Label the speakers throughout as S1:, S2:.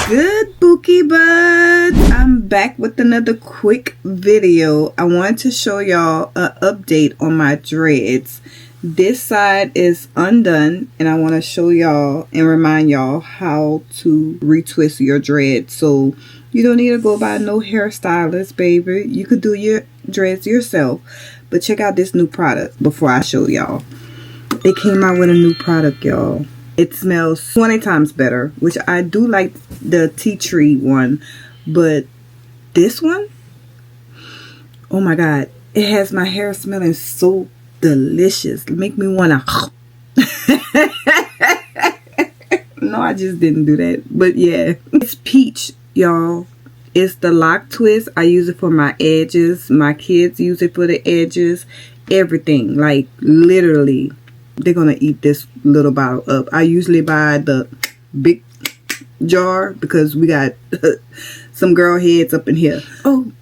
S1: Good Bookie Butts, I'm back with another quick video. I wanted to show y'all an update on my dreads. This side is undone and I want to show y'all and remind y'all how to retwist your dreads. So you don't need to go by no hairstylist, baby. You could do your dreads yourself. But check out this new product before I show y'all. They came out with a new product, y'all. It smells 20 times better, which I do like the tea tree one, but this one, oh my god, it has my hair smelling so delicious. Make me wanna no, I just didn't do that, but yeah, it's peach, y'all. It's the Loc Twist. I use it for my edges. My kids use it for the edges. Everything, like literally. They're gonna eat this little bottle up. I usually buy the big jar because we got some girl heads up in here. Oh,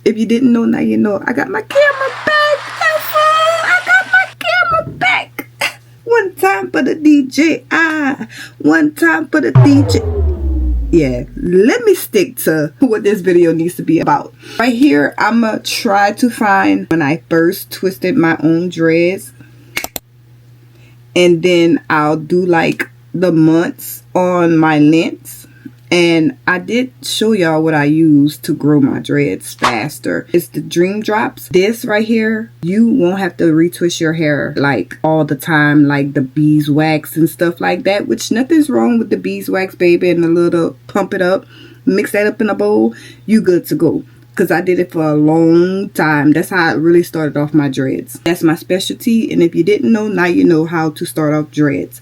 S1: if you didn't know, now you know. I got my camera back. I got my camera back. One time for the DJ. One time for the DJ. Yeah, let me stick to what this video needs to be about. Right here, I'm gonna try to find when I first twisted my own dreads. And then I'll do like the months on my lengths. And I did show y'all what I use to grow my dreads faster. It's the Dream Drops. This right here, you won't have to retwist your hair like all the time, like the beeswax and stuff like that. Which nothing's wrong with the beeswax, baby, and a little pump it up. Mix that up in a bowl. You good to go. Because I did it for a long time. That's how I really started off my dreads. That's my specialty. And if you didn't know, now you know how to start off dreads.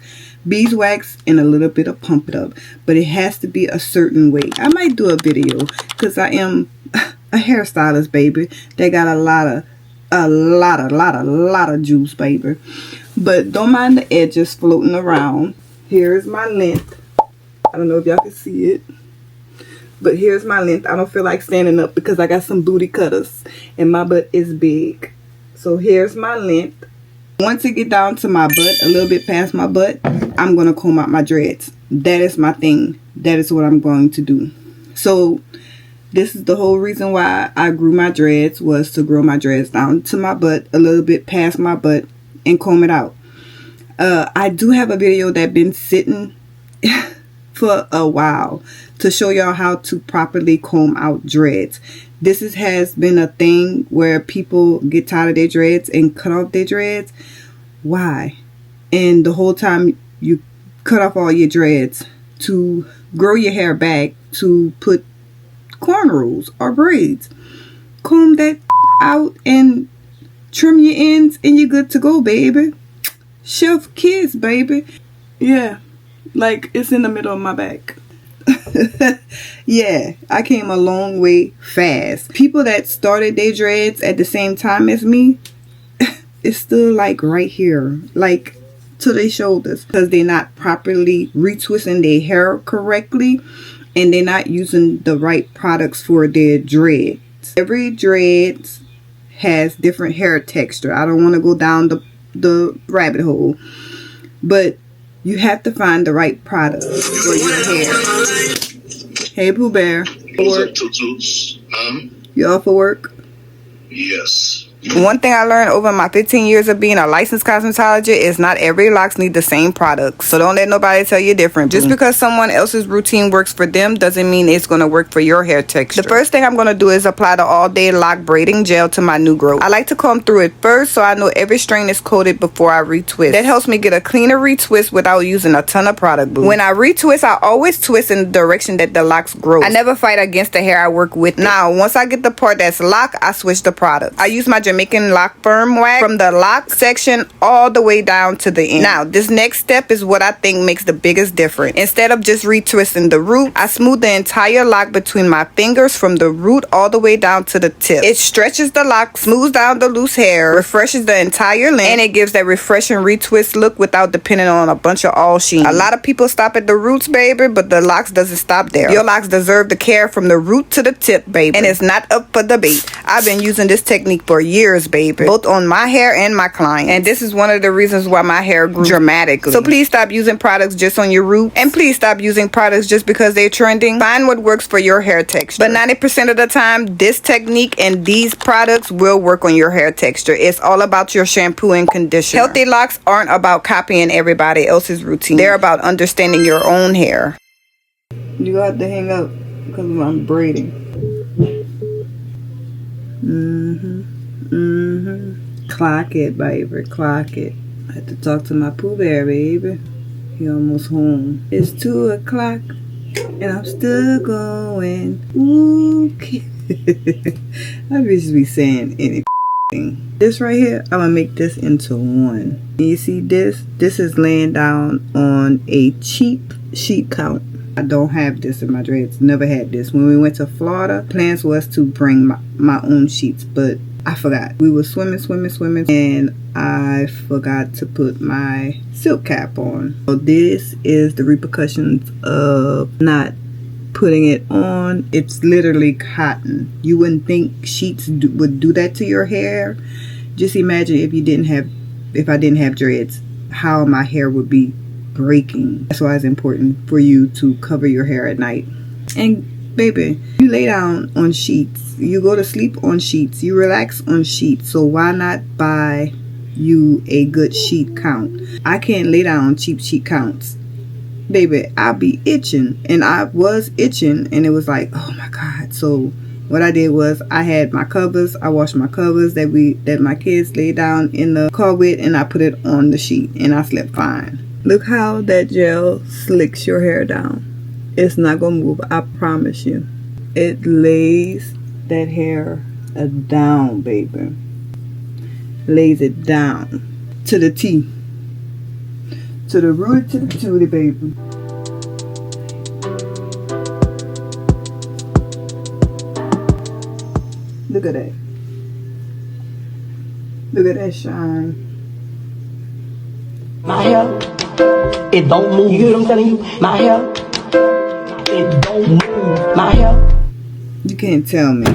S1: Beeswax and a little bit of pump it up. But it has to be a certain way. I might do a video because I am a hairstylist, baby. They got a lot of juice, baby. But don't mind the edges floating around. Here's my length. I don't know if y'all can see it. But here's my length. I don't feel like standing up because I got some booty cutters and my butt is big. So here's my length. Once it get down to my butt, a little bit past my butt, I'm going to comb out my dreads. That is my thing. That is what I'm going to do. So this is the whole reason why I grew my dreads, was to grow my dreads down to my butt, a little bit past my butt, and comb it out. I do have a video that been sitting for a while to show y'all how to properly comb out dreads. This has been a thing where people get tired of their dreads and cut off their dreads. Why? And the whole time you cut off all your dreads to grow your hair back to put cornrows or braids. Comb that out and trim your ends and you're good to go, baby. Chef kiss, baby. Yeah, like it's in the middle of my back. Yeah, I came a long way fast. People that started their dreads at the same time as me, it's still like right here, like to their shoulders, because they're not properly retwisting their hair correctly and they're not using the right products for their dreads. Every dread has different hair texture. I don't want to go down the rabbit hole, but you have to find the right product for your hair. Hey, Pooh Bear.
S2: What's up, Tutus?
S1: You off for work?
S2: Yes.
S1: One thing I learned over my 15 years of being a licensed cosmetologist is not every locks need the same products. So don't let nobody tell you different. Just because someone else's routine works for them doesn't mean it's going to work for your hair texture. The first thing I'm going to do is apply the All Day Lock braiding gel to my new growth. I like to comb through it first so I know every strand is coated before I retwist. That helps me get a cleaner retwist without using a ton of product glue. When I retwist, I always twist in the direction that the locks grow. I never fight against the hair I work with. Now, once I get the part that's locked, I switch the product. I use my Jamaican lock firm wax from the lock section all the way down to the end. Now, this next step is what I think makes the biggest difference. Instead of just retwisting the root, I smooth the entire lock between my fingers from the root all the way down to the tip. It stretches the lock, smooths down the loose hair, refreshes the entire length, and it gives that refreshing retwist look without depending on a bunch of all sheen. A lot of people stop at the roots, baby, but the locks doesn't stop there. Your locks deserve the care from the root to the tip, baby, and it's not up for debate. I've been using this technique for years years, baby, both on my hair and my clients. And this is one of the reasons why my hair grew dramatically. So please stop using products just on your root, and please stop using products just because they're trending. Find what works for your hair texture. But 90% of the time, this technique and these products will work on your hair texture. It's all about your shampoo and conditioner. Healthy locks aren't about copying everybody else's routine. They're about understanding your own hair. You got to hang up because I'm braiding. Clock it, baby, clock it. I had to talk to my Pooh Bear, baby. He almost home. It's 2 o'clock and I'm still going. Ooh, I just be saying anything. This right here, I'm gonna make this into one. And you see this? This is laying down on a cheap sheet count. I don't have this in my dreads. Never had this. When we went to Florida, plans was to bring my own sheets, but I forgot. We were swimming, and I forgot to put my silk cap on. So this is the repercussions of not putting it on. It's literally cotton. You wouldn't think sheets would do that to your hair. Just imagine if I didn't have dreads, how my hair would be breaking. That's why it's important for you to cover your hair at night. And baby, you lay down on sheets, you go to sleep on sheets, you relax on sheets. So why not buy you a good sheet count? I can't lay down on cheap sheet counts, baby. I'll be itching, and I was itching, and it was like, oh my god. So what I did was I had my covers. I washed my covers that my kids lay down in the car with, and I put it on the sheet, and I slept fine. Look how that gel slicks your hair down. It's not gonna move, I promise you. It lays that hair down, baby. Lays it down to the T, to the root, to the tootie, baby. Look at that. Look at that shine.
S3: My hair, it don't move. You hear what I'm telling you? My hair, it don't move. My hair.
S1: You can't tell me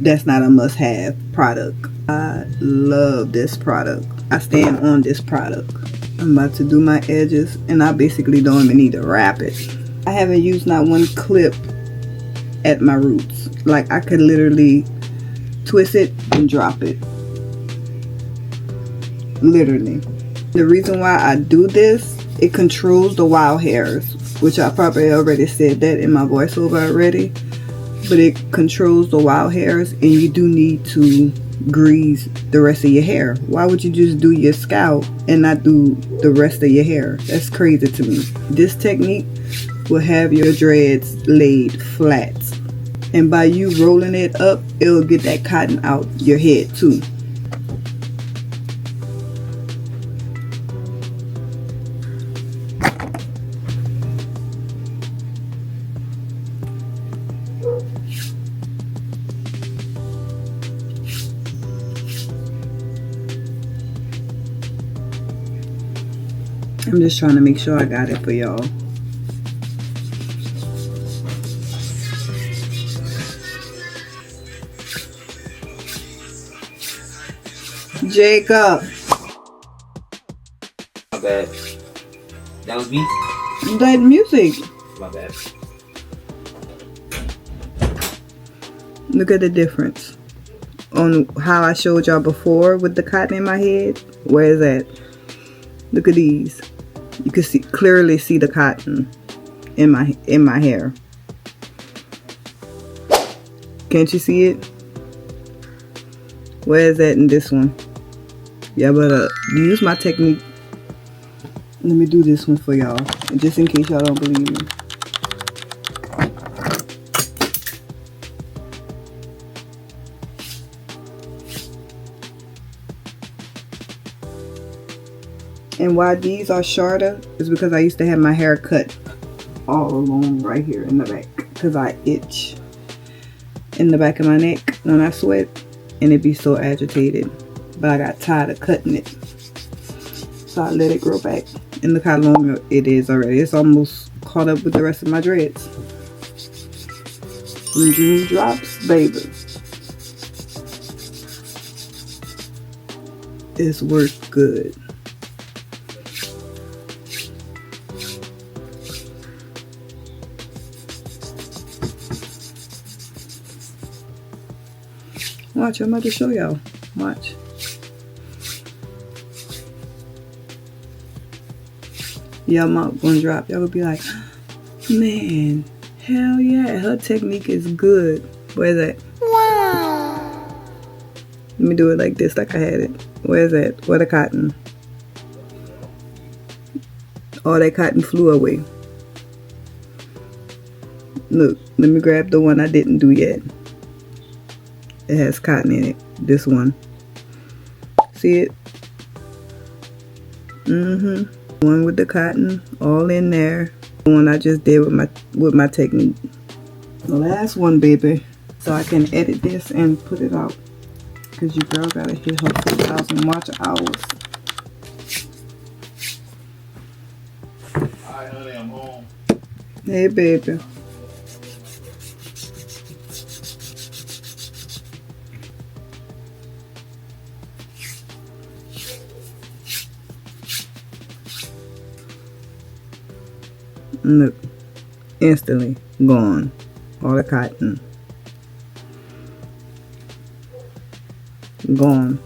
S1: that's not a must-have product. I love this product. I stand on this product. I'm about to do my edges, and I basically don't even need to wrap it. I haven't used not one clip at my roots. Like, I could literally twist it and drop it. Literally. The reason why I do this, it controls the wild hairs, which I probably already said that in my voiceover already, but it controls the wild hairs, and you do need to grease the rest of your hair. Why would you just do your scalp and not do the rest of your hair? That's crazy to me. This technique will have your dreads laid flat, and by you rolling it up, it'll get that cotton out your head too. I'm just trying to make sure I got it for y'all. Jacob.
S4: My bad. That was me?
S1: That music.
S4: My bad.
S1: Look at the difference on how I showed y'all before with the cotton in my head. Where is that? Look at these. You can clearly see the cotton in my hair. Can't you see it? Where is that in this one? Yeah, but use my technique. Let me do this one for y'all, just in case y'all don't believe me. And why these are shorter is because I used to have my hair cut all along right here in the back, because I itch in the back of my neck when I sweat, and it be so agitated. But I got tired of cutting it, so I let it grow back. And look how long it is already. It's almost caught up with the rest of my dreads. When June drops, baby. this worked good. Watch, I'm about to show y'all. Watch. Y'all mouth gonna drop. Y'all will be like, man, hell yeah, her technique is good. Where's that? Wow. Let me do it like this, like I had it. Where's that? Where the cotton? All that cotton flew away. Look, let me grab the one I didn't do yet. It has cotton in it. This one. See it? One with the cotton all in there. The one I just did with my technique. The last one, baby. So I can edit this and put it out. Cause your girl gotta hit her 4,000 watch hours.
S2: Alright, honey, I'm home.
S1: Hey, baby. Look, instantly gone. All the cotton gone.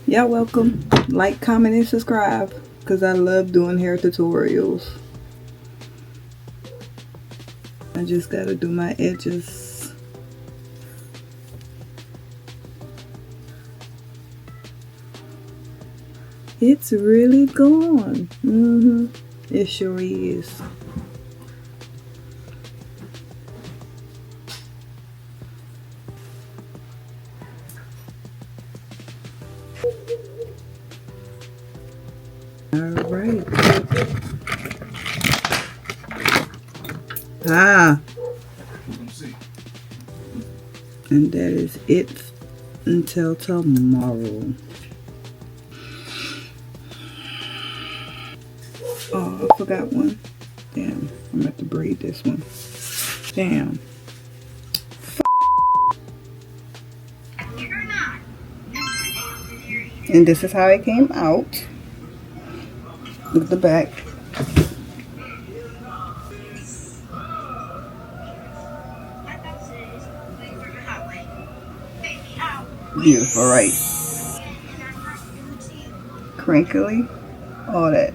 S1: Y'all welcome. Like, comment, and subscribe, because I love doing hair tutorials. I just gotta do my edges. It's really gone. It sure is. Alright. And that is it until tomorrow. Oh, I forgot one. Damn, I'm about to braid this one. Damn. And this is how it came out. Look at the back. Beautiful, right? Crinkly, all that.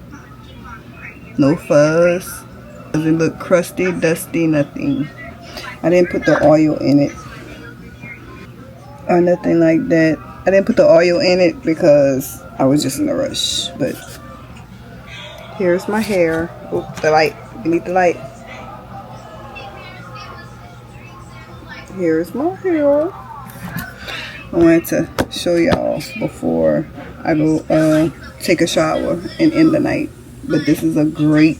S1: No fuzz. Doesn't look crusty, dusty, nothing. I didn't put the oil in it or nothing like that. I didn't put the oil in it because I was just in a rush. But here's my hair. Oh, the light. You need the light. Here's my hair. I wanted to show y'all before I go take a shower and end the night. But this is a great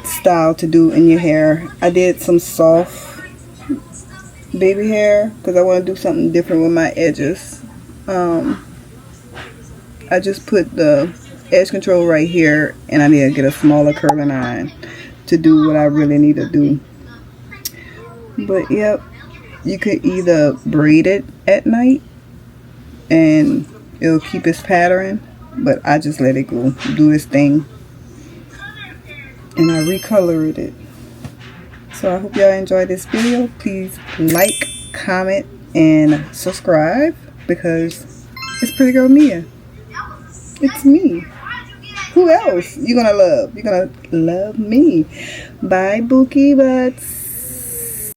S1: style to do in your hair. I did some soft baby hair because I want to do something different with my edges. I just put the edge control right here, and I need to get a smaller curling iron to do what I really need to do. But yep, you could either braid it at night and it'll keep its pattern, but I just let it go do its thing, and I recolored it. So I hope y'all enjoyed this video. Please like, comment, and subscribe, because it's Pretty Girl Mia. It's me. Who else you gonna love? You're gonna love me. Bye, Bookie Butts.